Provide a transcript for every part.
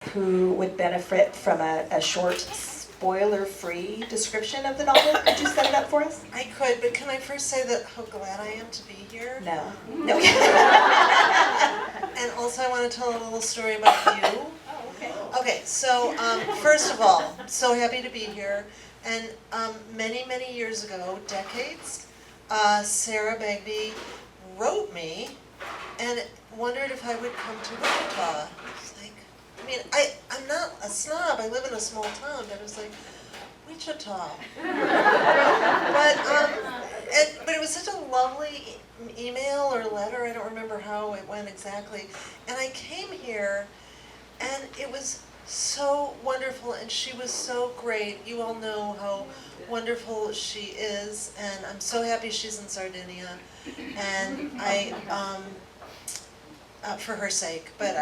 who would benefit from a short, spoiler-free description of the novel. Could you set it up for us? I could, but can I first say that how glad I am to be here? No. No. And also I want to tell a little story about you. Oh, okay. Okay, so first of all, so happy to be here. And many, many years ago, decades, Sarah Bagby wrote me and wondered if I would come to Wichita. It's like, I mean, I'm not a snob, I live in a small town, but it was like, Wichita. But it was such a lovely email or letter, I don't remember how it went exactly. And I came here and it was so wonderful and she was so great. You all know how wonderful she is and I'm so happy she's in Sardinia. And I, for her sake, but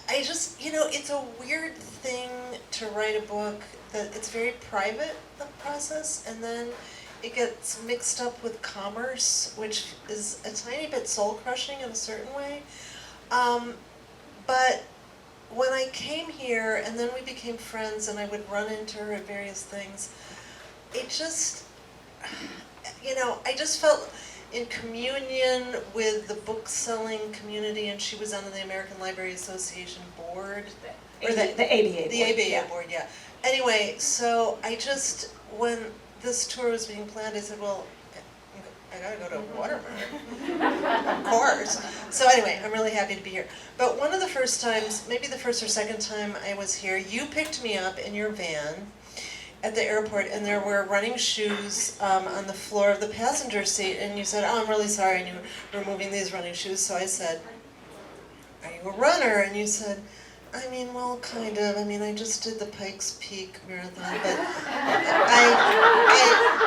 I just, you know, it's a weird thing to write a book that it's very private, the process, and then it gets mixed up with commerce, which is a tiny bit soul-crushing in a certain way. But when I came here, and then we became friends, and I would run into her at various things, it just, you know, I just felt in communion with the book-selling community, and she was on the American Library Association board. Or the ABA board. The ABA board, yeah. Anyway, so I just, when this tour was being planned, I said, well, I gotta go to Watermark, of course. So anyway, I'm really happy to be here. But one of the first times, maybe the first or second time I was here, you picked me up in your van at the airport, and there were running shoes on the floor of the passenger seat, and you said, oh, I'm really sorry, and you were removing these running shoes. So I said, are you a runner? And you said, I mean, well, kind of. I mean, I just did the Pikes Peak Marathon, but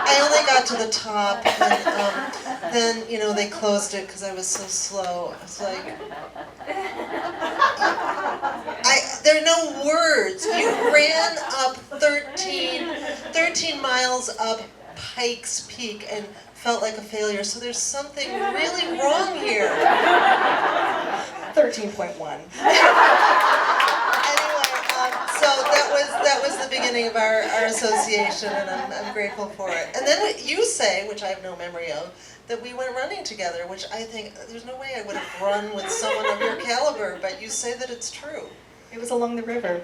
I only got to the top, and then, you know, they closed it because I was so slow. I was like, there are no words. You ran up 13 miles up Pikes Peak and felt like a failure, so there's something really wrong here. 13.1. So that was the beginning of our association, and I'm grateful for it. And then you say, which I have no memory of, that we went running together, which I think, there's no way I would have run with someone of your caliber, but you say that it's true. It was along the river.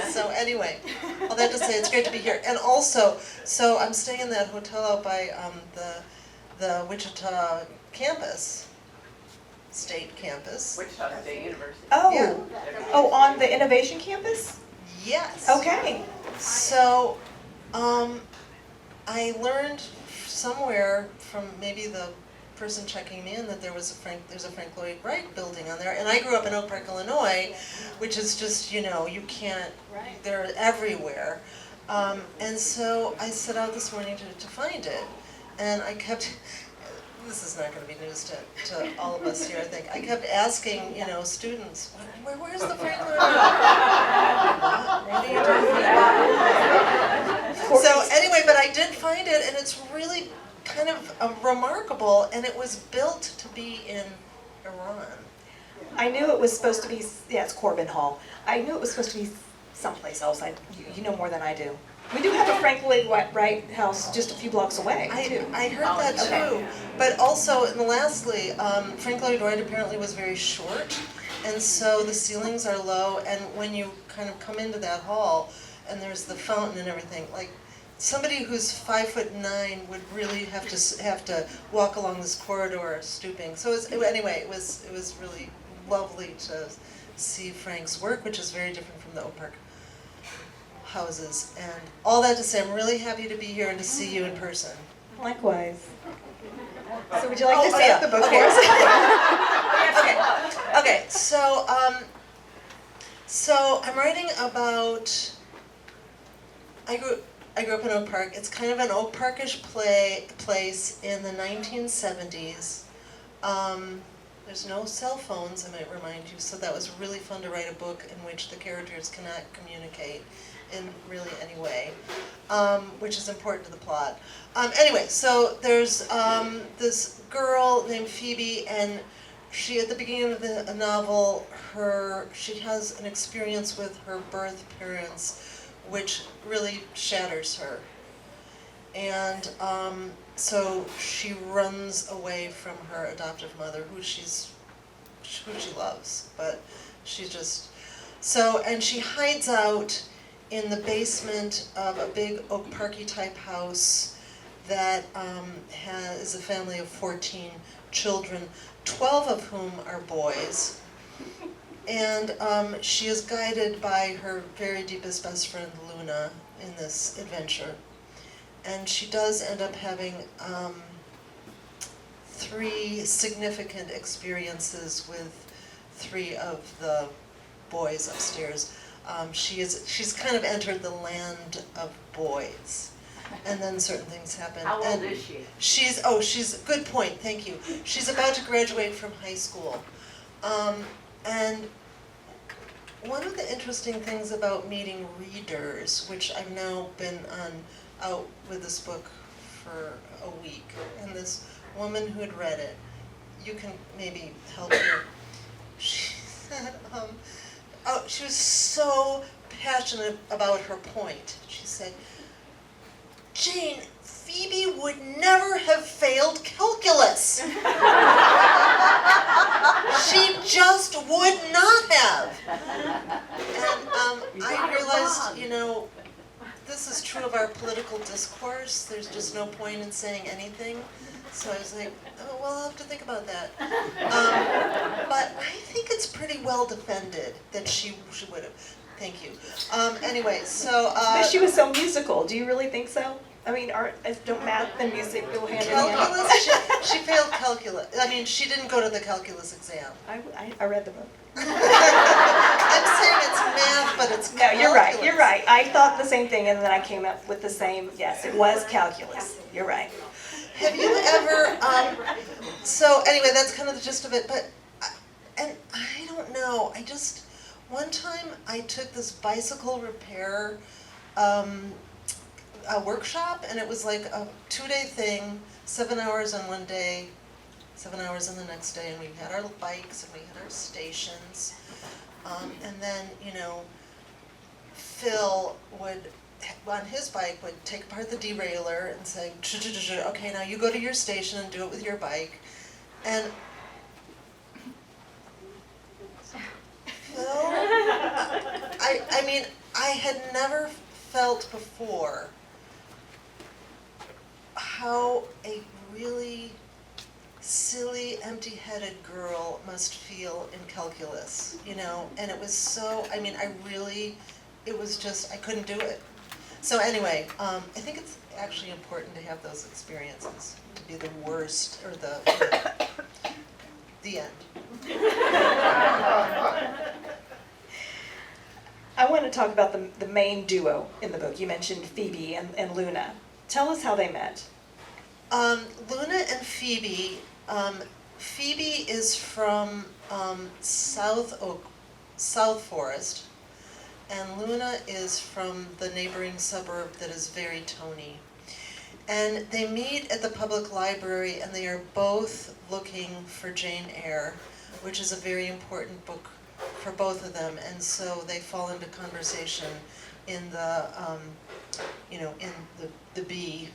So anyway, all that to say, it's great to be here. And also, so I'm staying in that hotel out by the Wichita campus. State campus. Wichita State University. Oh, Yeah. oh, on the Innovation Campus? Yes. Okay. So, I learned somewhere from maybe the person checking me in that there's a Frank Lloyd Wright building on there, and I grew up in Oak Park, Illinois, which is just, you know, you can't, they're everywhere. And so I set out this morning to find it, and I kept, this is not going to be news to all of us here, I think. I kept asking, you know, students, where's the Frank Lloyd Wright? What are you doing? So anyway, but I did find it, and it's really kind of remarkable, and it was built to be in Iran. I knew it was supposed to be, yeah, it's Corbin Hall. I knew it was supposed to be someplace else. You know more than I do. We do have a Frank Lloyd Wright house just a few blocks away, too. I heard that too. But also, and lastly, Frank Lloyd Wright apparently was very short, and so the ceilings are low, and when you kind of come into that hall, and there's the fountain and everything, like, somebody who's 5'9" would really have to walk along this corridor stooping. So anyway, it was really lovely to see Frank's work, which is very different from the Oak Park houses. And all that to say, I'm really happy to be here and to see you in person. Likewise. So would you like to set up the book for us? Okay. So I'm writing about. I grew up in Oak Park. It's kind of an Oak Parkish place in the 1970s. There's no cell phones, I might remind you, so that was really fun to write a book in which the characters cannot communicate in really any way, which is important to the plot. Anyway, so there's this girl named Phoebe, and she, at the beginning of the novel, she has an experience with her birth parents which really shatters her. And so she runs away from her adoptive mother, who she loves, but she just, and she hides out in the basement of a big Oak Parky type house that is a family of 14 children, 12 of whom are boys. And she is guided by her very deepest best friend, Luna, in this adventure. And she does end up having 3 significant experiences with 3 of the boys upstairs. She's kind of entered the land of boys, and then certain things happen. How old is she? She's good point, thank you. She's about to graduate from high school. And one of the interesting things about meeting readers, which I've now been out with this book for a week, and this woman who had read it, you can maybe help her. She said, she was so passionate about her point. She said, Jane, Phoebe would never have failed calculus. She just would not have. And I realized, this is true of our political discourse. There's just no point in saying anything. So I was like, oh, well, I'll have to think about that. But I think it's pretty well defended that she would have. Thank you. Anyway, so. But she was so musical. Do you really think so? I mean, don't math and music go hand in hand? Calculus, she failed calculus. I mean, she didn't go to the calculus exam. I read the book. I'm saying it's math, but it's calculus. No, you're right. I thought the same thing, and then I came up with the same, yes, it was calculus. You're right. Have you ever, so anyway, that's kind of the gist of it, but, and I don't know, one time I took this bicycle repair a workshop, and it was like a 2-day thing, 7 hours on one day, 7 hours on the next day, and we had our bikes and we had our stations. And then, Phil would, on his bike, would take apart the derailleur and say, okay, now you go to your station and do it with your bike. And Phil, I mean, I had never felt before how a really silly, empty-headed girl must feel in calculus, and it was so, I mean, it was just, I couldn't do it. So anyway, I think it's actually important to have those experiences, to be the worst, or the end. I want to talk about the main duo in the book. You mentioned Phoebe and Luna. Tell us how they met. Luna and Phoebe, Phoebe is from South Forest, and Luna is from the neighboring suburb that is very Tony. And they meet at the public library, and they are both looking for Jane Eyre, which is a very important book for both of them, and so they fall into conversation in the, in the B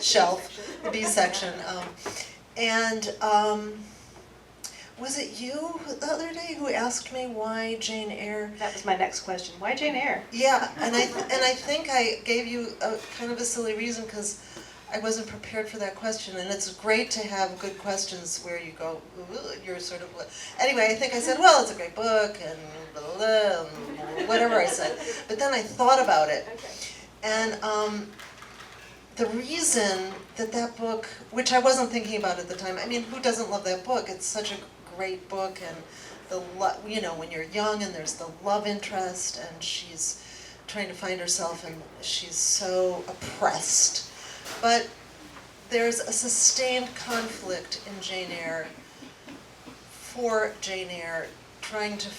shelf, the B section. Was it you the other day who asked me why Jane Eyre? That was my next question. Why Jane Eyre? Yeah, and I think I gave you a kind of a silly reason because I wasn't prepared for that question, and it's great to have good questions where you go, you're sort of, anyway, I think I said, well, it's a great book, and blah, blah, blah, and whatever I said, but then I thought about it, and the reason that book, which I wasn't thinking about at the time, I mean, who doesn't love that book? It's such a great book, and when you're young, and there's the love interest, and she's trying to find herself, and she's so oppressed. But there's a sustained conflict in Jane Eyre, for Jane Eyre, trying to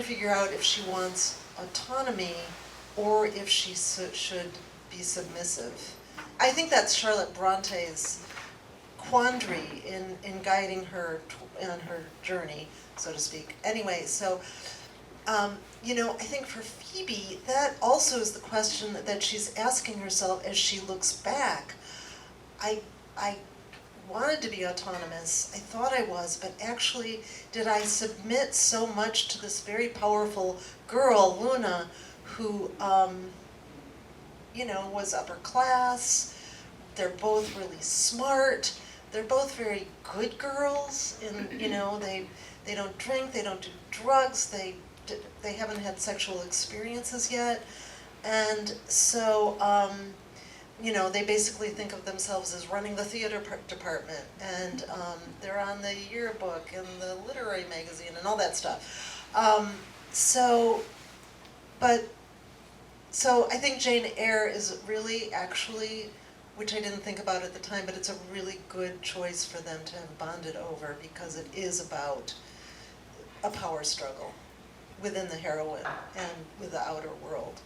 figure out if she wants autonomy or if she should be submissive. I think that's Charlotte Bronte's quandary in guiding her on her journey, so to speak. Anyway, so, you know, I think for Phoebe, that also is the question that she's asking herself as she looks back. I wanted to be autonomous, I thought I was, but actually, did I submit so much to this very powerful girl, Luna, who, you know, was upper class, they're both really smart, they're both very good girls, and, you know, they don't drink, they don't do drugs, they haven't had sexual experiences yet, and so, you know, they basically think of themselves as running the theater department, and they're on the yearbook and the literary magazine and all that stuff. So I think Jane Eyre is really actually, which I didn't think about at the time, but it's a really good choice for them to have bonded over, because it is about a power struggle within the heroine and with the outer world.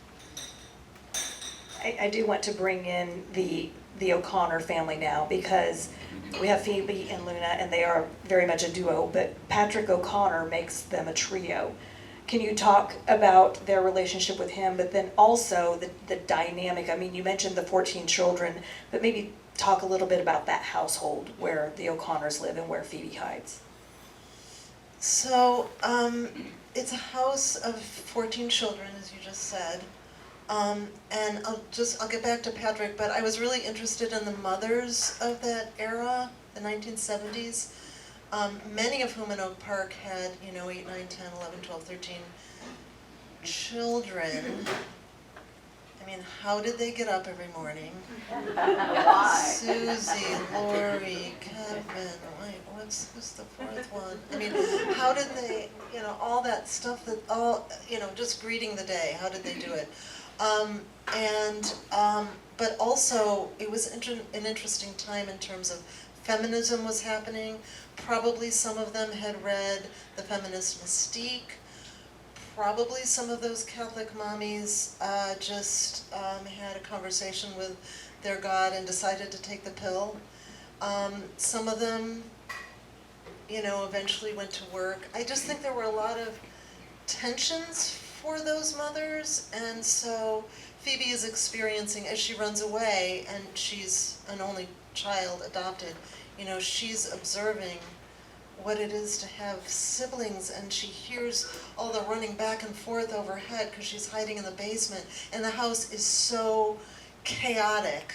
I do want to bring in the O'Connor family now, because we have Phoebe and Luna, and they are very much a duo, but Patrick O'Connor makes them a trio. Can you talk about their relationship with him, but then also the dynamic? I mean, you mentioned the 14 children, but maybe talk a little bit about that household where the O'Connors live and where Phoebe hides. So, it's a house of 14 children, as you just said. And I'll get back to Patrick, but I was really interested in the mothers of that era, the 1970s, many of whom in Oak Park had, you know, 8, 9, 10, 11, 12, 13 children. I mean, how did they get up every morning? Why? Susie, Lori, Kevin, wait, who's the fourth one? I mean, how did they, you know, all that stuff that you know, just greeting the day, how did they do it? But also, it was an interesting time in terms of feminism was happening. Probably some of them had read The Feminist Mystique. Probably some of those Catholic mommies just had a conversation with their God and decided to take the pill. Some of them, you know, eventually went to work. I just think there were a lot of tensions for those mothers, and so Phoebe is experiencing, as she runs away, and she's an only child adopted, you know, she's observing what it is to have siblings, and she hears all the running back and forth overhead because she's hiding in the basement, and the house is so chaotic.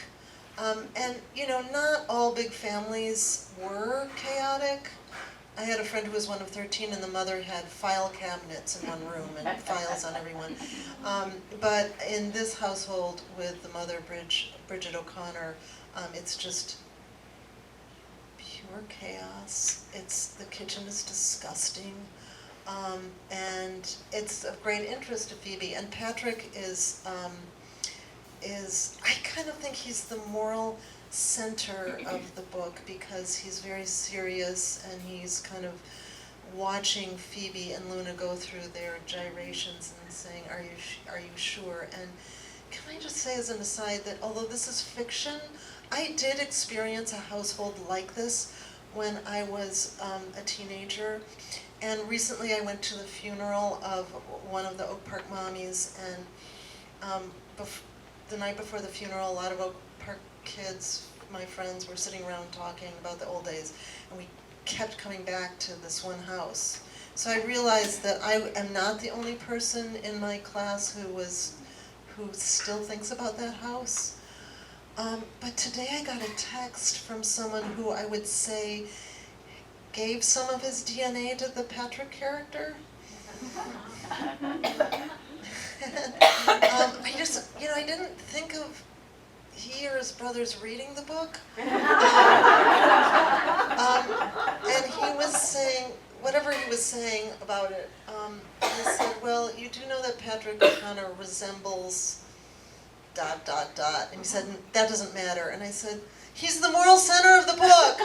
And, you know, not all big families were chaotic. I had a friend who was one of 13, and the mother had file cabinets in one room and files on everyone. But in this household with the mother, Bridget O'Connor, it's just pure chaos. The kitchen is disgusting, and it's of great interest to Phoebe. And Patrick is I kind of think he's the moral center of the book, because he's very serious and he's kind of watching Phoebe and Luna go through their gyrations and saying, are you sure? And can I just say as an aside that although this is fiction, I did experience a household like this when I was a teenager. And recently I went to the funeral of one of the Oak Park mommies, and the night before the funeral, a lot of Oak Park kids, my friends, were sitting around talking about the old days, and we kept coming back to this one house. So I realized that I am not the only person in my class who still thinks about that house. But today I got a text from someone who I would say gave some of his DNA to the Patrick character. I just, you know, I didn't think of he or his brothers reading the book. And he was saying, whatever he was saying about it, he said, well, you do know that Patrick O'Connor resembles ... And he said, that doesn't matter. And I said, he's the moral center of the book.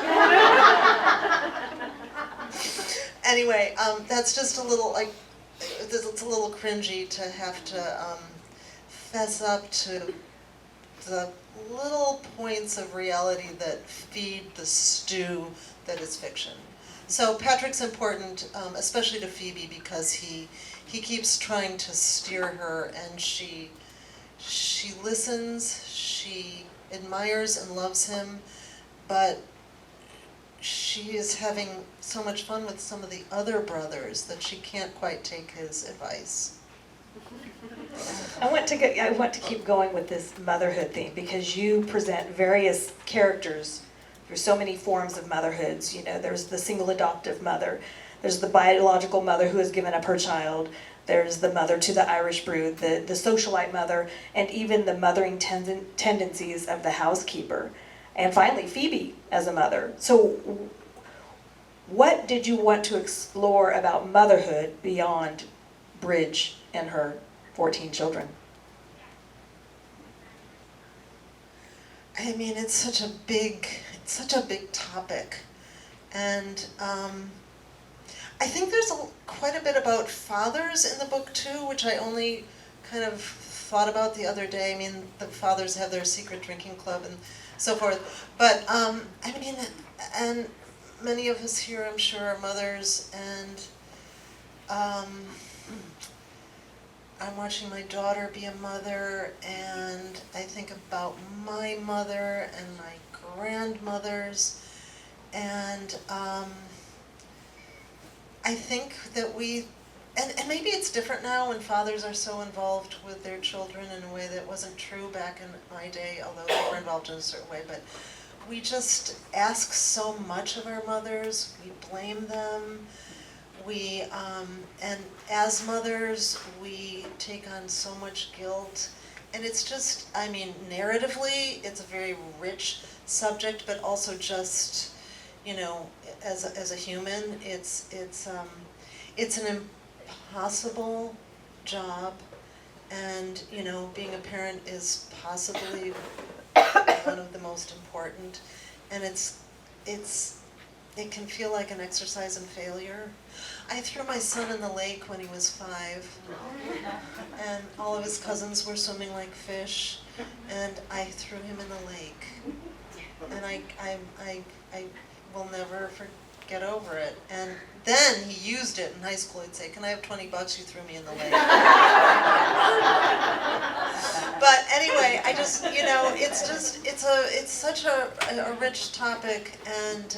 Anyway, that's just a little, like, it's a little cringy to have to fess up to the little points of reality that feed the stew that is fiction. So Patrick's important, especially to Phoebe, because he keeps trying to steer her, and she listens, she admires and loves him, but she is having so much fun with some of the other brothers that she can't quite take his advice. I want to keep going with this motherhood theme, because you present various characters through so many forms of motherhoods. You know, there's the single adoptive mother, there's the biological mother who has given up her child, there's the mother to the Irish brood, the socialite mother, and even the mothering tendencies of the housekeeper. And finally, Phoebe as a mother. So what did you want to explore about motherhood beyond Bridge and her 14 children? I mean, it's such a big topic, and I think there's quite a bit about fathers in the book too, which I only kind of thought about the other day. I mean, the fathers have their secret drinking club and so forth, but I mean, and many of us here, I'm sure, are mothers, and I'm watching my daughter be a mother, and I think about my mother and my grandmothers, and I think that and maybe it's different now when fathers are so involved with their children in a way that wasn't true back in my day, although they were involved in a certain way, but we just ask so much of our mothers, we blame them, and as mothers, we take on so much guilt, and it's just, I mean, narratively, it's a very rich subject, but also just, you know, as a human, it's an impossible job, and, you know, being a parent is possibly one of the most important, and it can feel like an exercise in failure. I threw my son in the lake when he was 5, and all of his cousins were swimming like fish, and I threw him in the lake, and I will never get over it. And then he used it in high school. He'd say, "Can I have $20? You threw me in the lake." But anyway, I just, you know, it's such a rich topic, and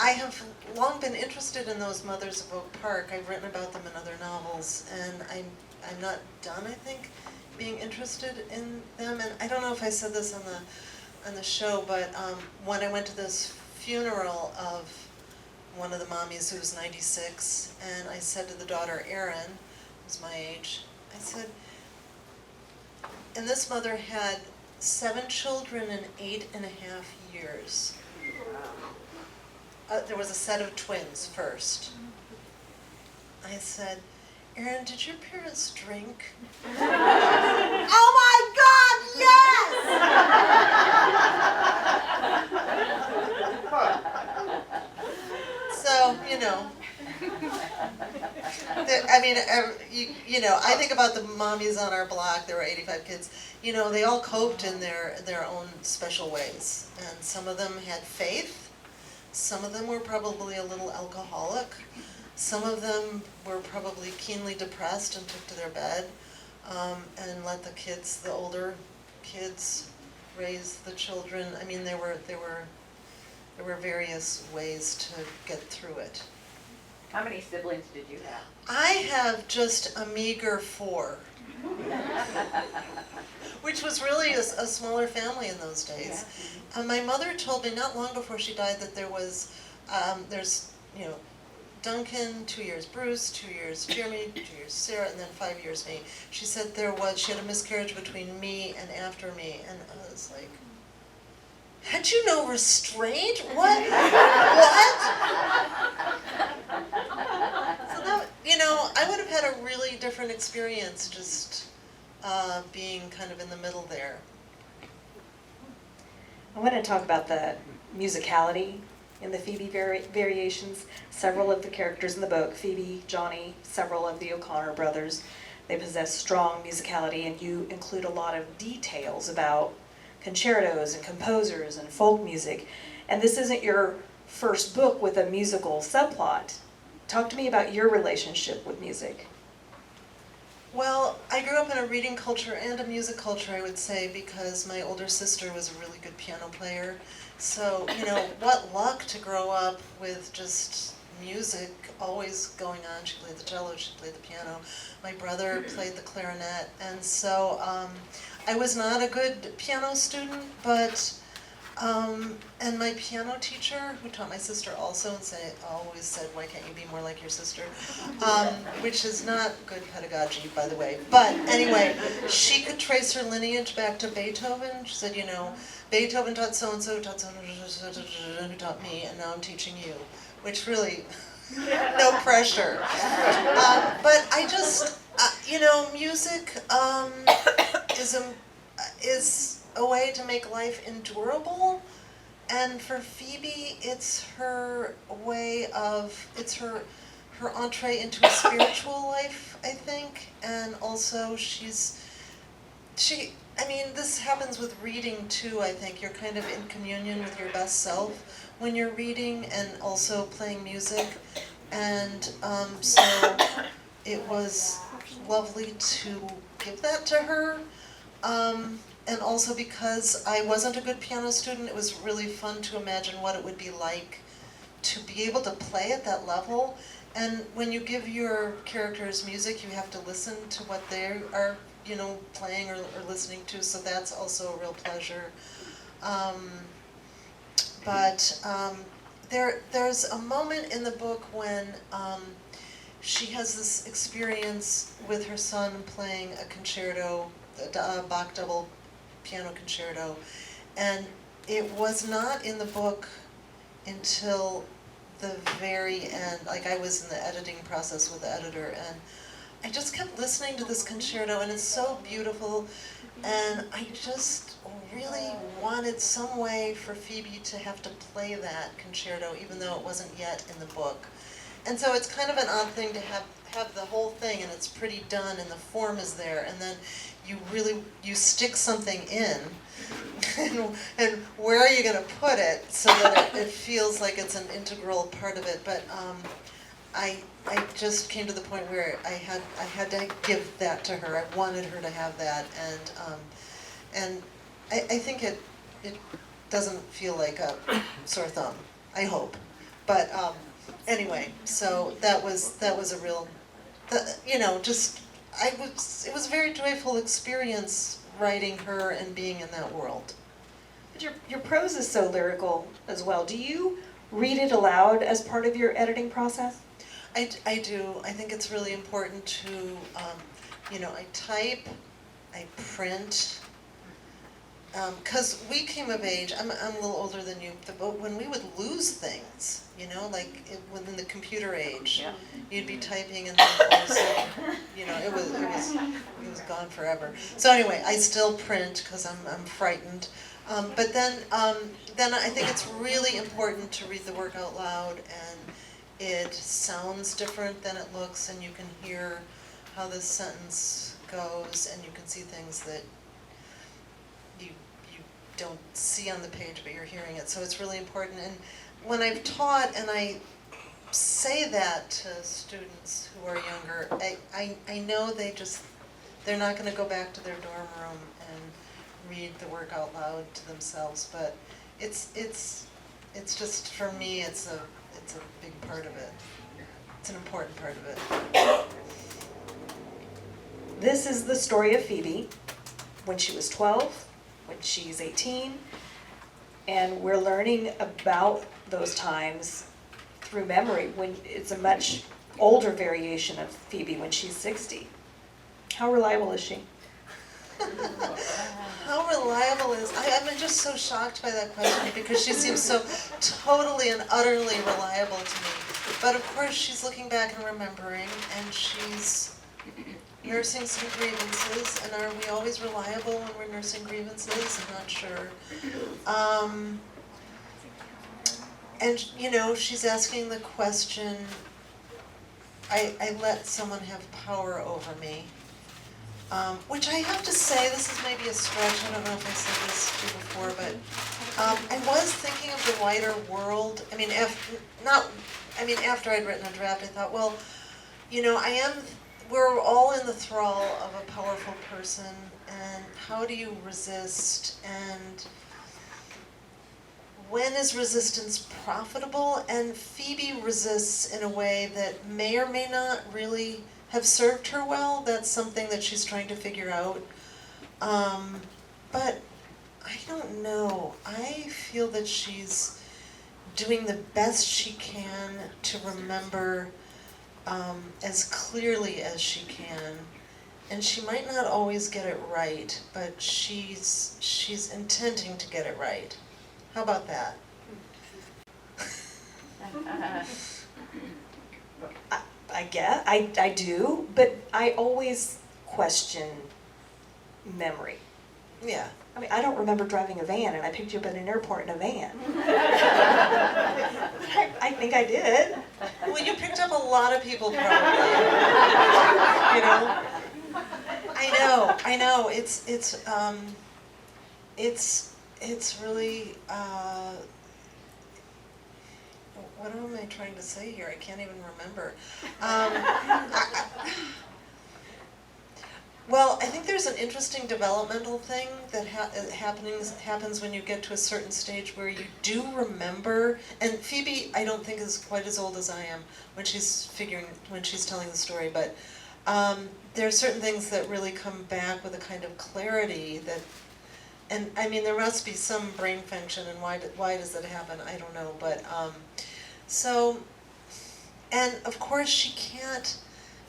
I have long been interested in those mothers of Oak Park. I've written about them in other novels, and I'm not done, I think, being interested in them. And I don't know if I said this on the show, but when I went to this funeral of one of the mommies who was 96, and I said to the daughter, Erin, who's my age, I said, and this mother had 7 children in 8.5 years. There was a set of twins first. I said, Erin, did your parents drink? Oh my God, yes! So, you know, I mean, you know, I think about the mommies on our block. There were 85 kids. You know, they all coped in their own special ways, and some of them had faith. Some of them were probably a little alcoholic. Some of them were probably keenly depressed and took to their bed, and let the kids, the older kids, raise the children. I mean, there were various ways to get through it. How many siblings did you have? I have just a meager 4, which was really a smaller family in those days. Yeah. My mother told me not long before she died that there's, you know, Duncan, 2 years Bruce, 2 years Jeremy, 2 years Sarah, and then 5 years me. She said she had a miscarriage between me and after me, and I was like, had you no restraint? What? What? So that, you know, I would have had a really different experience just being kind of in the middle there. I want to talk about the musicality in the Phoebe Variations. Several of the characters in the book, Phoebe, Johnny, several of the O'Connor brothers, They possess strong musicality, and you include a lot of details about concertos and composers and folk music. And this isn't your first book with a musical subplot. Talk to me about your relationship with music. Well, I grew up in a reading culture and a music culture, I would say, because my older sister was a really good piano player. So, what luck to grow up with just music always going on. She played the cello, she played the piano. My brother played the clarinet. And so I was not a good piano student, but and my piano teacher, who taught my sister also, always said, "Why can't you be more like your sister?" Which is not good pedagogy, by the way. But anyway, she could trace her lineage back to Beethoven. She said, Beethoven taught so-and-so, who taught so-and-so, who taught me, and now I'm teaching you. Which really, no pressure. But I just, music is a way to make life endurable, and for Phoebe, it's her entree into a spiritual life, I think, and also this happens with reading too, I think. You're kind of in communion with your best self when you're reading and also playing music, and so it was lovely to give that to her. And also because I wasn't a good piano student, it was really fun to imagine what it would be like to be able to play at that level. And when you give your characters music, you have to listen to what they are, playing or listening to, so that's also a real pleasure. But there's a moment in the book when she has this experience with her son playing a concerto, a Bach double piano concerto, and it was not in the book until the very end. Like, I was in the editing process with the editor, and I just kept listening to this concerto, and it's so beautiful, and I just really wanted some way for Phoebe to have to play that concerto, even though it wasn't yet in the book. And so it's kind of an odd thing to have the whole thing, and it's pretty done, and the form is there, and then you stick something in, and where are you going to put it so that it feels like it's an integral part of it. But I just came to the point where I had to give that to her. I wanted her to have that, and I think it doesn't feel like a sore thumb, I hope. But anyway, so that was a real, it was a very joyful experience writing her and being in that world. But your prose is so lyrical as well. Do you read it aloud as part of your editing process? I do. I think it's really important to, I type, I print, because we came of age. I'm a little older than you, but when we would lose things, within the computer age, Yeah. you'd be typing and then all of a sudden, it was gone forever. So anyway, I still print because I'm frightened. But then I think it's really important to read the work out loud, and it sounds different than it looks, and you can hear how this sentence goes, and you can see things that you don't see on the page, but you're hearing it. So it's really important. And when I've taught and I say that to students who are younger, I know they're not going to go back to their dorm room and read the work out loud to themselves, but it's just, for me, it's a big part of it. It's an important part of it. This is the story of Phoebe when she was 12, when she's 18, and we're learning about those times through memory when it's a much older variation of Phoebe when she's 60. How reliable is she? How reliable is, I'm just so shocked by that question, because she seems so totally and utterly reliable to me. But of course she's looking back and remembering, and she's nursing some grievances. And are we always reliable when we're nursing grievances? I'm not sure. And she's asking the question, I let someone have power over me Which I have to say, this is maybe a stretch, I don't know if I said this to you before, but I was thinking of the wider world. I mean, after I'd written a draft, I thought, well, you know, we're all in the thrall of a powerful person, and how do you resist, and when is resistance profitable? And Phoebe resists in a way that may or may not really have served her well. That's something that she's trying to figure out. But I don't know. I feel that she's doing the best she can to remember as clearly as she can. And she might not always get it right, but she's intending to get it right. How about that? I guess, I do, but I always question memory. Yeah. I mean, I don't remember driving a van and I picked you up at an airport in a van. I think I did. Well, you picked up a lot of people probably. You know? I know. It's really, what am I trying to say here? I can't even remember. Well, I think there's an interesting developmental thing that happens when you get to a certain stage where you do remember, and Phoebe I don't think is quite as old as I am when she's telling the story, but there are certain things that really come back with a kind of clarity that, and I mean there must be some brain function, and why does that happen? I don't know, but so, and of course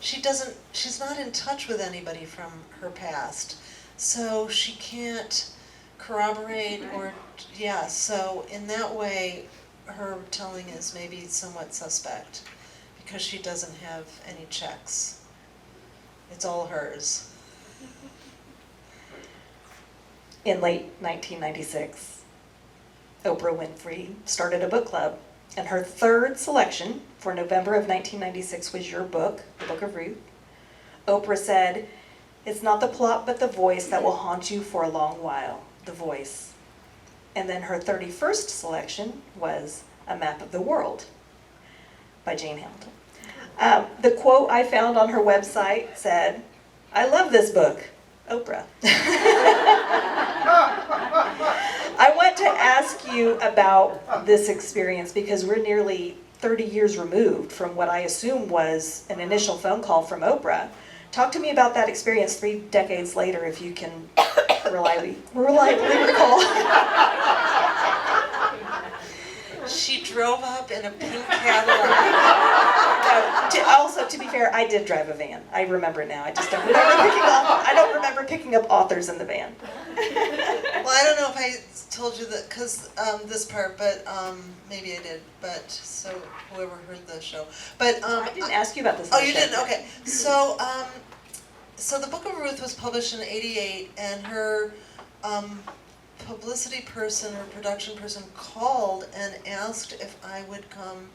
she's not in touch with anybody from her past, so she can't corroborate so in that way her telling is maybe somewhat suspect because she doesn't have any checks. It's all hers. In late 1996, Oprah Winfrey started a book club, and her third selection for November of 1996 was your book, The Book of Ruth. Oprah said, "It's not the plot but the voice that will haunt you for a long while, the voice." And then her 31st selection was A Map of the World by Jane Hamilton. The quote I found on her website said, "I love this book, Oprah." I want to ask you about this experience because we're nearly 30 years removed from what I assume was an initial phone call from Oprah. Talk to me about that experience 3 decades later, if you can reliably recall. She drove up in a pink Cadillac. Also, to be fair, I did drive a van. I remember it now. I just don't remember picking up authors in the van. Well, I don't know if I told you that, because this part, but maybe I did. But so whoever heard the show, but I didn't ask you about this. Oh, you didn't? Okay. So the Book of Ruth was published in '88, and her publicity person or production person called and asked if I would come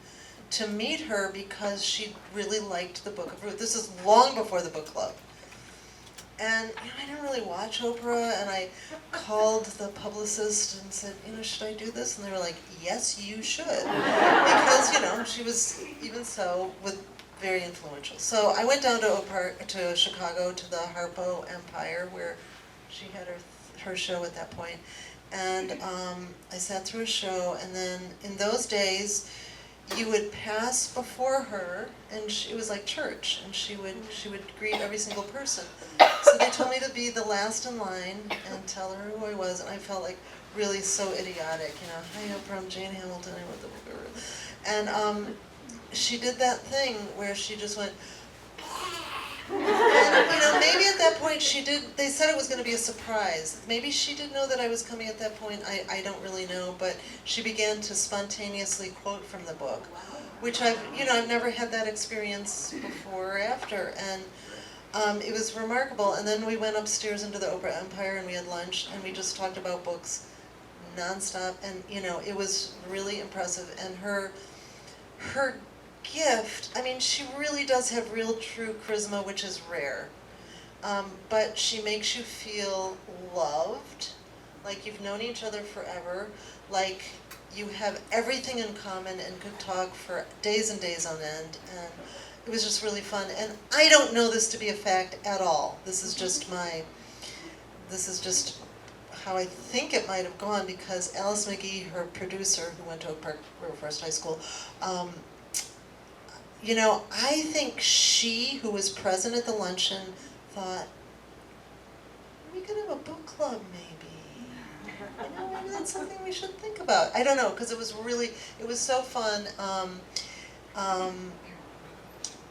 to meet her because she really liked the Book of Ruth. This is long before the book club. And I didn't really watch Oprah, and I called the publicist and said, should I do this? And they were like, yes, you should. Because, she was, even so, very influential. So I went down to Chicago, to the Harpo Empire, where she had her show at that point. And I sat through a show, and then in those days, you would pass before her, and it was like church, and she would greet every single person. So they told me to be the last in line and tell her who I was, and I felt like really so idiotic, Hi, Oprah, I'm Jane Hamilton, I wrote the Book of Ruth. And she did that thing where she just went, and maybe at that point they said it was going to be a surprise. Maybe she didn't know that I was coming at that point, I don't really know, but she began to spontaneously quote from the book, which I've never had that experience before or after, and it was remarkable. And then we went upstairs into the Oprah Empire and we had lunch and we just talked about books nonstop, and it was really impressive. And her gift, she really does have real true charisma, which is rare. but she makes you feel loved, like you've known each other forever, like you have everything in common and could talk for days and days on end, and it was just really fun. And I don't know this to be a fact at all. This is just how I think it might have gone, because Alice McGee, her producer, who went to Oak Park River Forest High School, I think she, who was present at the luncheon, thought, we could have a book club maybe. Maybe that's something we should think about. I don't know, because it was so fun.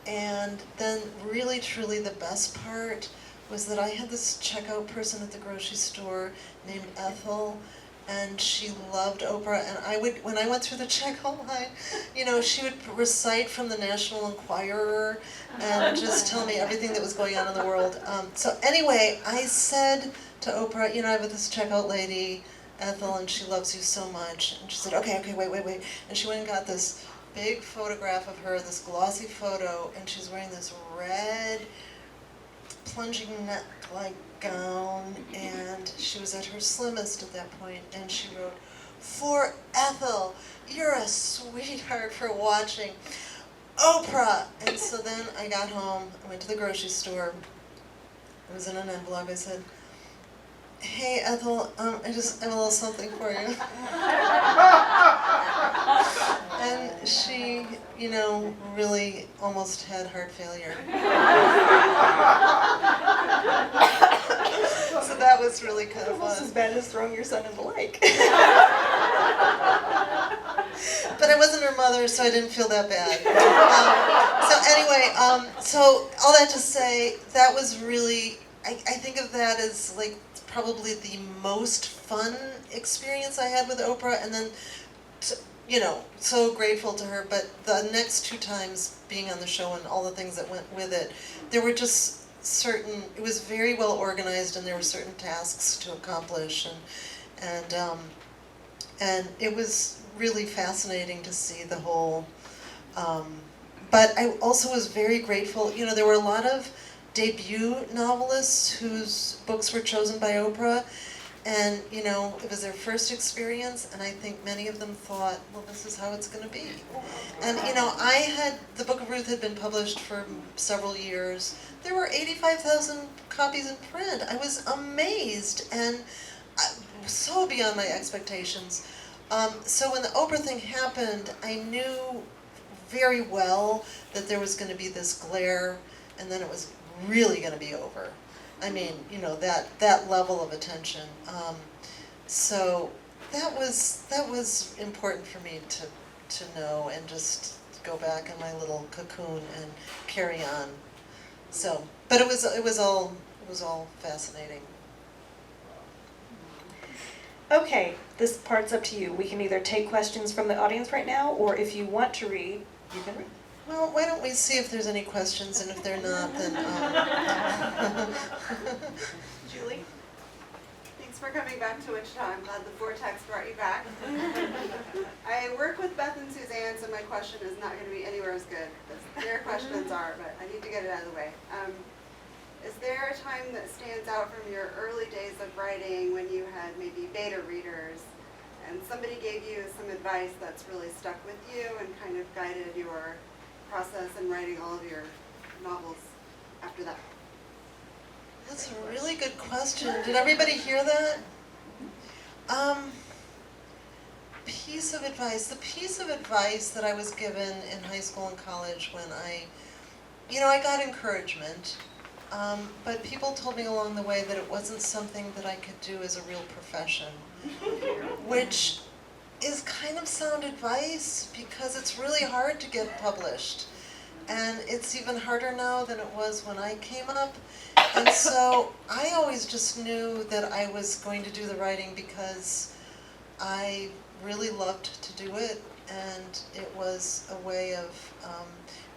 And then really, truly the best part was that I had this checkout person at the grocery store named Ethel, and she loved Oprah, and when I went through the checkout line, she would recite from the National Enquirer and just tell me everything that was going on in the world. So anyway, I said to Oprah, I have this checkout lady, Ethel, and she loves you so much. And she said, okay, wait. And she went and got this big photograph of her, this glossy photo, and she's wearing this red plunging neck-like gown, and she was at her slimmest at that point, and she wrote, "For Ethel, you're a sweetheart for watching Oprah." And so then I got home, I went to the grocery store, it was in an envelope, I said, "Hey Ethel, I have a little something for you." And she, really almost had heart failure. So that was really kind of Almost fun. as bad as throwing your son in the lake. But I wasn't her mother, so I didn't feel that bad. So all that to say, that was really, I think of that as like probably the most fun experience I had with Oprah, and then, so grateful to her. But the next two times being on the show and all the things that went with it, there were just it was very well organized, and there were certain tasks to accomplish, and it was really fascinating to see the whole, but I also was very grateful, there were a lot of debut novelists whose books were chosen by Oprah, and it was their first experience, and I think many of them thought, well, this is how it's going to be. And the Book of Ruth had been published for several years. There were 85,000 copies in print. I was amazed and so beyond my expectations. So when the Oprah thing happened, I knew very well that there was going to be this glare, and then it was really going to be over. I mean, that level of attention. So that was important for me to know, and just go back in my little cocoon and carry on. So, but it was all fascinating. Okay, this part's up to you. We can either take questions from the audience right now, or if you want to read, you can read. Well, why don't we see if there's any questions, and if they're not, then Julie? Thanks for coming back to Wichita. I'm glad the vortex brought you back. I work with Beth and Suzanne, so my question is not going to be anywhere as good as their questions are, but I need to get it out of the way. Is there a time that stands out from your early days of writing when you had maybe beta readers and somebody gave you some advice that's really stuck with you and kind of guided your process in writing all of your novels after that? That's a really good question. Did everybody hear that? Piece of advice. The piece of advice that I was given in high school and college when I got encouragement, but people told me along the way that it wasn't something that I could do as a real profession, which is kind of sound advice, because it's really hard to get published. And it's even harder now than it was when I came up. And so I always just knew that I was going to do the writing because I really loved to do it, and it was a way of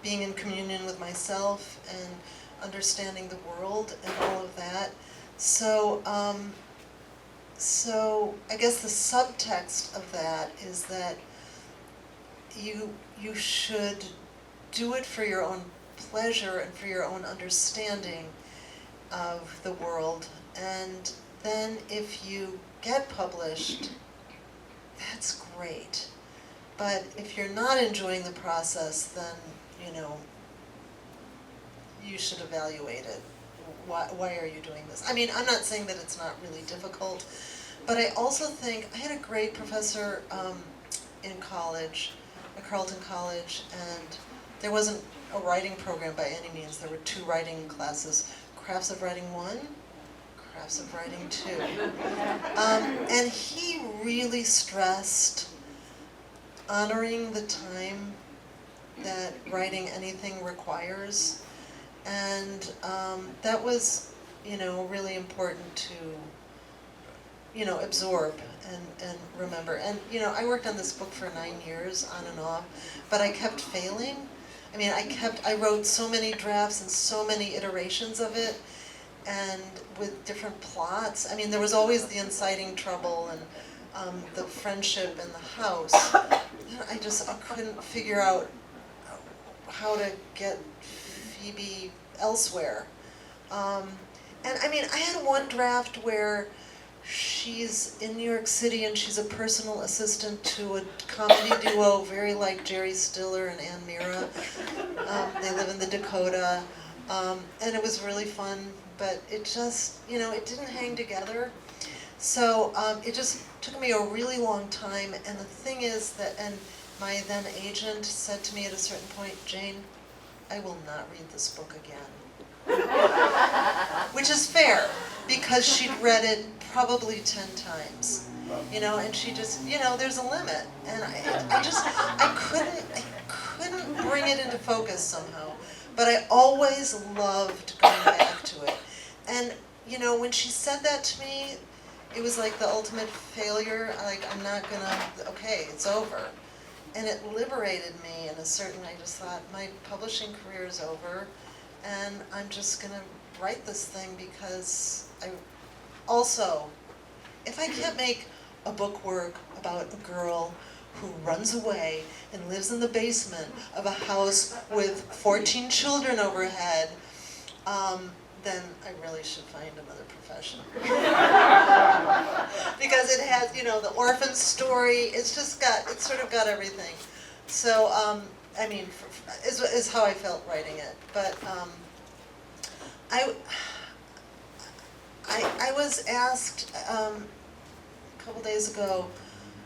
being in communion with myself and understanding the world and all of that. So, so I guess the subtext of that is that you should do it for your own pleasure and for your own understanding, of the world. And then if you get published, that's great. But if you're not enjoying the process, then, you should evaluate it. Why are you doing this? I mean, I'm not saying that it's not really difficult, but I also think, I had a great professor in college, at Carleton College, and there wasn't a writing program by any means. There were 2 writing classes, Crafts of Writing 1, Crafts of Writing 2. And he really stressed honoring the time that writing anything requires. And that was, really important to, absorb and remember. And, I worked on this book for 9 years, on and off, but I kept failing. I mean, I wrote so many drafts and so many iterations of it, and with different plots. I mean, there was always the inciting trouble and the friendship in the house. I couldn't figure out how to get Phoebe elsewhere. And I mean, I had one draft where she's in New York City and she's a personal assistant to a comedy duo very like Jerry Stiller and Ann Mira. They live in the Dakota. And it was really fun, but it just, it didn't hang together. So it just took me a really long time. And the thing is that, and my then agent said to me at a certain point, Jane, I will not read this book again. Which is fair, because she'd read it probably 10 times. And she just, there's a limit. And I couldn't bring it into focus somehow. But I always loved going back to it. And, when she said that to me, it was like the ultimate failure. I'm not gonna, okay, it's over. And it liberated me in a certain, I just thought, my publishing career is over, and I'm just gonna write this thing because also, if I can't make a book work about a girl who runs away and lives in the basement of a house with 14 children overhead, then I really should find another profession. Because it has, the orphan story, it's sort of got everything. So, I mean, is how I felt writing it. But I was asked a couple days ago,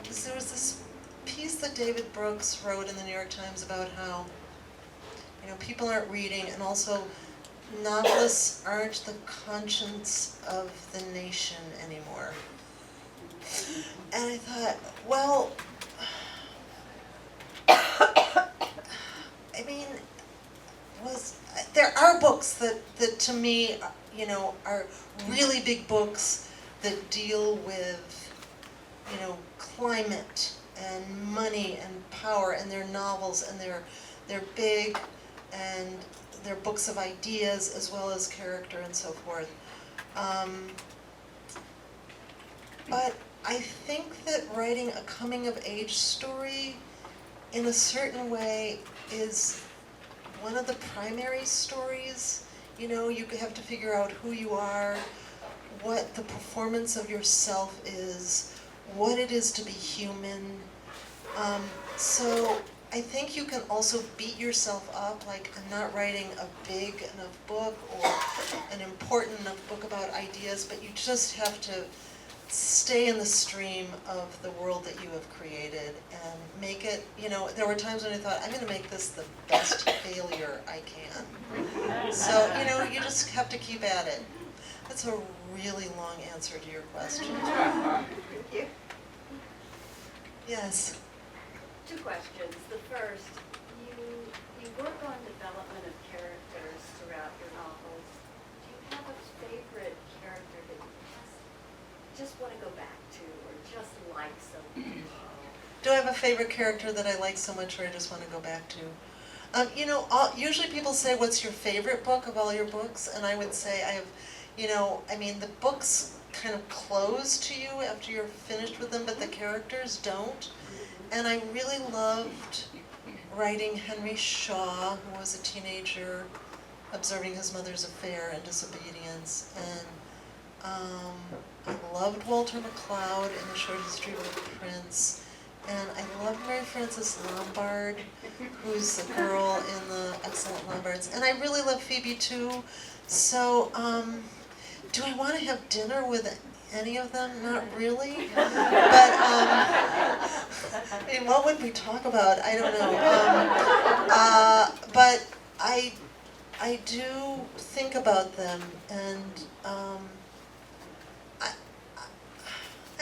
because there was this piece that David Brooks wrote in the New York Times about how, people aren't reading, and also novelists aren't the conscience of the nation anymore. And I thought, well, I mean, there are books that to me, are really big books that deal with, climate and money and power, and they're novels, and they're big, and they're books of ideas as well as character and so forth. But I think that writing a coming-of-age story in a certain way is one of the primary stories. You have to figure out who you are, what the performance of yourself is, what it is to be human. So I think you can also beat yourself up, like, I'm not writing a big enough book or an important enough book about ideas, but you just have to stay in the stream of the world that you have created and make it, there were times when I thought, I'm going to make this the best failure I can. So, you just have to keep at it. That's a really long answer to your question. Thank you. Yes. 2 questions. The first, you work on development of characters throughout your novels. Do you have a favorite character that you just want to go back to or just like so much? Do I have a favorite character that I like so much or I just want to go back to? Usually people say, what's your favorite book of all your books? And I would say I have, the books kind of close to you after you're finished with them, but the characters don't. And I really loved writing Henry Shaw, who was a teenager observing his mother's affair and disobedience. And I loved Walter McLeod in The Short History of a Prince. And I love Mary Frances Lombard, who's the girl in the Excellent Lombards. And I really love Phoebe too. So, do I want to have dinner with any of them? Not really. But, I mean, what would we talk about? I don't know. But I do think about them, and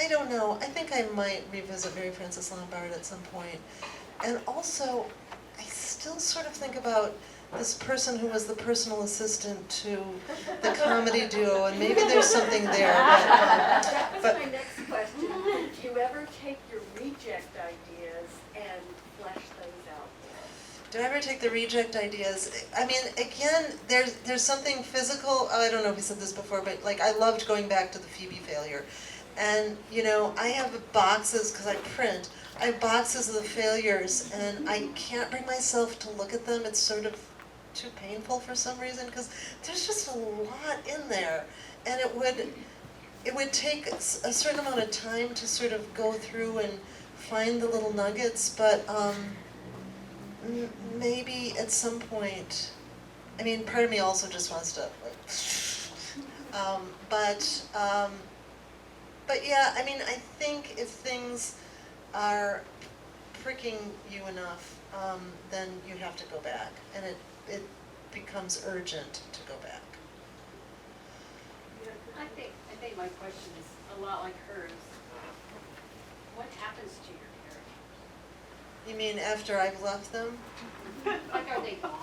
I don't know. I think I might revisit Mary Frances Lombard at some point. And also, I still sort of think about this person who was the personal assistant to the comedy duo, and maybe there's something there. That's but my next question. Did you ever take your reject ideas and flesh those out? do I ever take the reject ideas? I mean, again, there's something physical. I don't know if we said this before, but like I loved going back to the Phoebe failure. And, you know, I have boxes, because I print, I have boxes of the failures, and I can't bring myself to look at them. It's sort of too painful for some reason, because there's just a lot in there. And it would take a certain amount of time to sort of go through and find the little nuggets, but maybe at some point, I mean, part of me also just wants to, but yeah, I mean, I think if things are pricking you enough, then you have to go back, and it becomes urgent to go back. I think my question is a lot like hers. What happens to your characters? You mean after I've left them? Like, are they gone?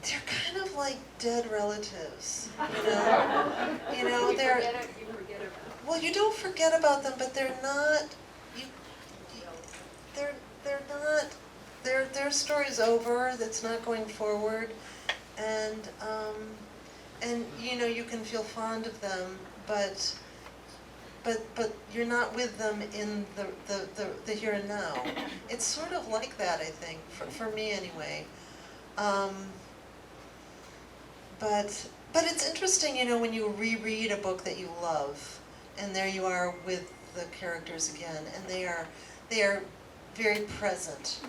They're kind of like dead relatives, you know? You know, they're, You forget about them. well, you don't forget about them, but they're not, they're not, their story's over, that's not going forward, and you know, you can feel fond of them, but you're not with them in the here and now. It's sort of like that, I think, for me anyway. But it's interesting, you know, when you reread a book that you love, and there you are with the characters again, and they are very present.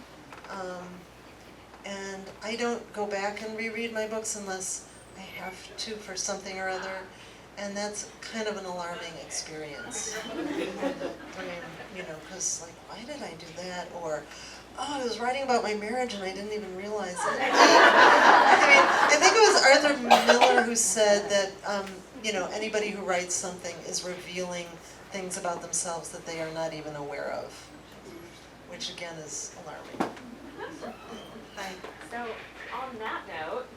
And I don't go back and reread my books unless I have to for something or other, and that's kind of an alarming experience. I mean, you know, because like, why did I do that? Or, oh, I was writing about my marriage and I didn't even realize it. I mean, I think it was Arthur Miller who said that, you know, anybody who writes something is revealing things about themselves that they are not even aware of, which again is alarming. Hi. So, on that note,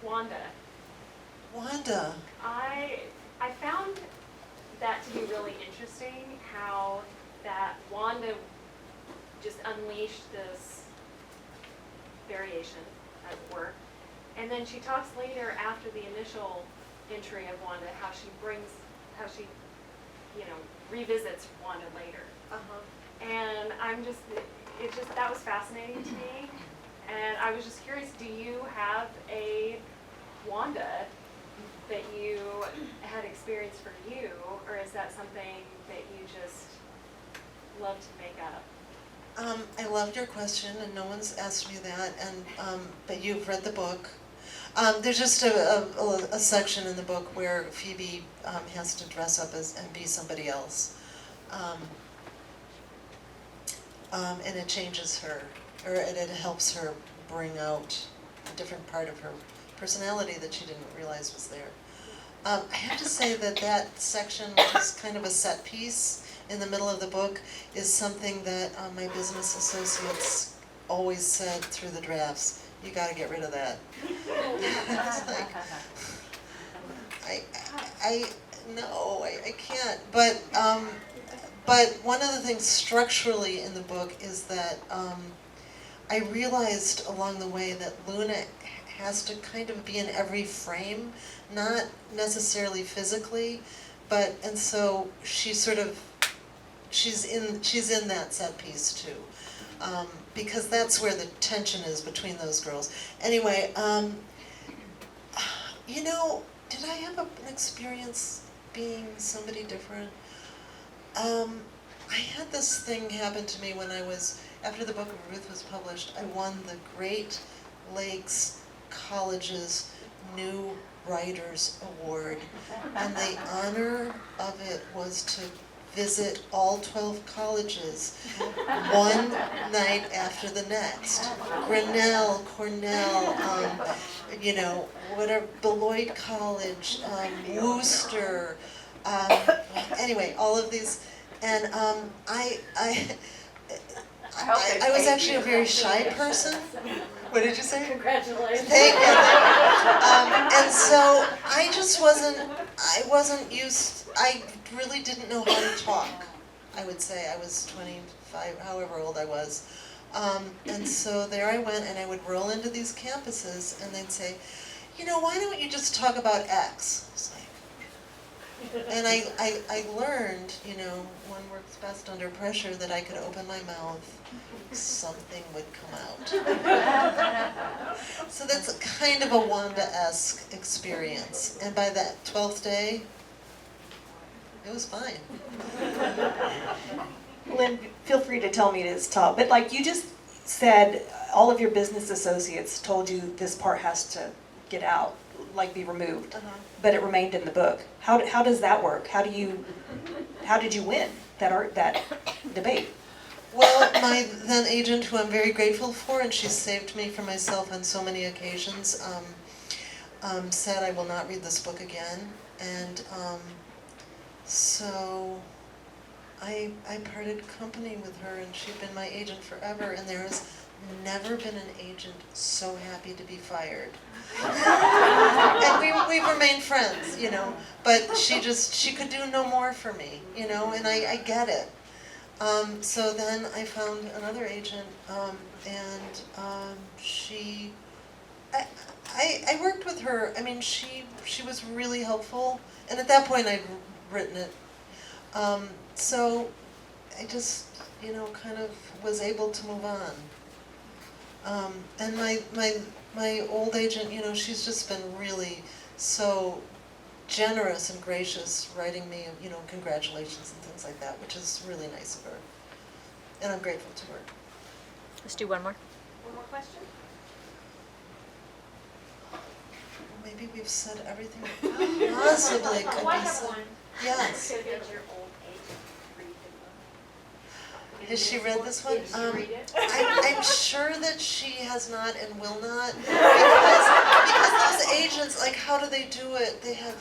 Wanda, I found that to be really interesting, how that Wanda just unleashed this variation, as it were. And then she talks later after the initial entry of Wanda, how she, you know, revisits Wanda later. And that was fascinating to me. And I was just curious, do you have a Wanda that you had experienced for you, or is that something that you just love to make up? I loved your question, and no one's asked me that, and but you've read the book. There's just a section in the book where Phoebe has to dress up and be somebody else. And it changes her, or it helps her bring out a different part of her personality that she didn't realize was there. I have to say that section, which is kind of a set piece in the middle of the book, is something that my business associates always said through the drafts. You got to get rid of that. It's like, I can't. But one of the things structurally in the book is that I realized along the way that Luna has to kind of be in every frame, not necessarily physically, and so she's in that set piece too. because that's where the tension is between those girls. Anyway, you know, did I have an experience being somebody different? I had this thing happen to me when I was, after the Book of Ruth was published, I won the Great Lakes College's New Writers Award. And the honor of it was to visit all 12 colleges one night after the next. Grinnell, Cornell, you know, whatever, Beloit College, Worcester, anyway, all of these. And I was actually a very shy person. What did you say? Congratulations. Thank you. And so I just wasn't used, I really didn't know how to talk, I would say. I was 25, however old I was. And so there I went, and I would roll into these campuses, and they'd say, you know, why don't you just talk about X? It's like, and I learned, you know, one works best under pressure, that I could open my mouth, something would come out. So that's kind of a Wanda-esque experience. And by that 12th day, it was fine. Lynn, feel free to tell me to stop, but like you just said, all of your business associates told you this part has to get out, like be removed, but it remained in the book. How does that work? How did you win that debate? Well, my then agent, who I'm very grateful for, and she's saved me from myself on so many occasions, said I will not read this book again. And so I parted company with her, and she'd been my agent forever, and there has never been an agent so happy to be fired. And we've remained friends, you know, but she could do no more for me, you know, and I get it. So then I found another agent, and I worked with her. I mean, she was really helpful, and at that point I'd written it. So I just, you know, kind of was able to move on. And my old agent, you know, she's just been really so generous and gracious, writing me, you know, congratulations and things like that, which is really nice of her. And I'm grateful to her. Let's do one more. One more question? Maybe we've said everything that possibly could Oh, I be have said. one. Yes. Did your old agent read the book? Has she read this one? Did she read it? I'm sure that she has not and will not, because those agents, like, how do they do it? They have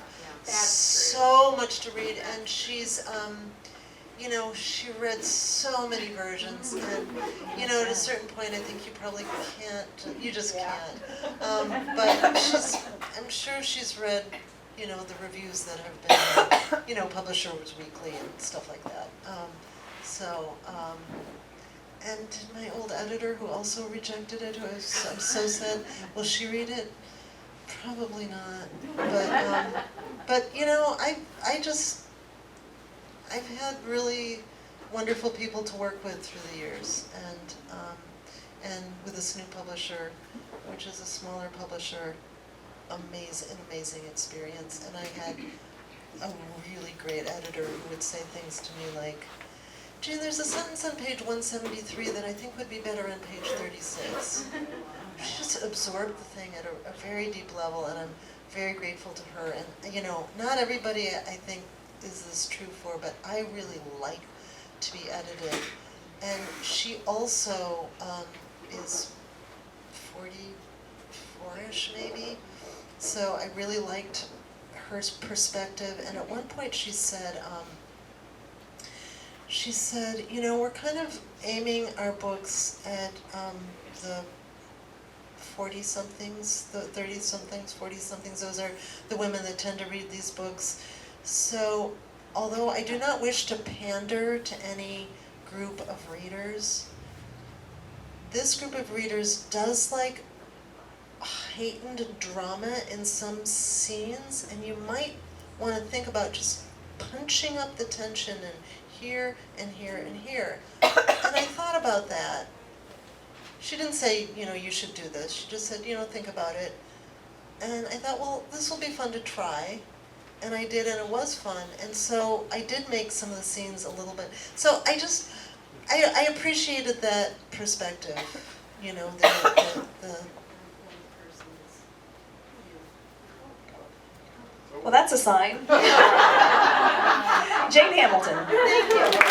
so much to read, and she's, you know, she read so many versions, and, you know, at a certain point, I think you probably can't, you just can't. But I'm sure she's read, you know, the reviews that have been, you know, Publishers Weekly and stuff like that. And did my old editor, who also rejected it, who I'm so sad, will she read it? Probably not. But you know, I've had really wonderful people to work with through the years, and with this new publisher, which is a smaller publisher, amazing experience. And I had a really great editor who would say things to me like, Gene, there's a sentence on page 173 that I think would be better on page 36. She just absorbed the thing at a very deep level, and I'm very grateful to her. And, you know, not everybody, I think, is this true for, but I really like to be edited. And she also is 44-ish, maybe. So I really liked her perspective. And at one point she said, you know, we're kind of aiming our books at the 40-somethings, the 30-somethings, 40-somethings. Those are the women that tend to read these books. So, although I do not wish to pander to any group of readers, this group of readers does like heightened drama in some scenes, and you might want to think about just punching up the tension and here and here and here. And I thought about that. she didn't say, you know, you should do this. She just said, you know, think about it. And I thought, well, this will be fun to try. And I did, and it was fun. And so I did make some of the scenes a little bit. So I appreciated that perspective, you know, the Well, that's a sign. Jane Hamilton. Thank you.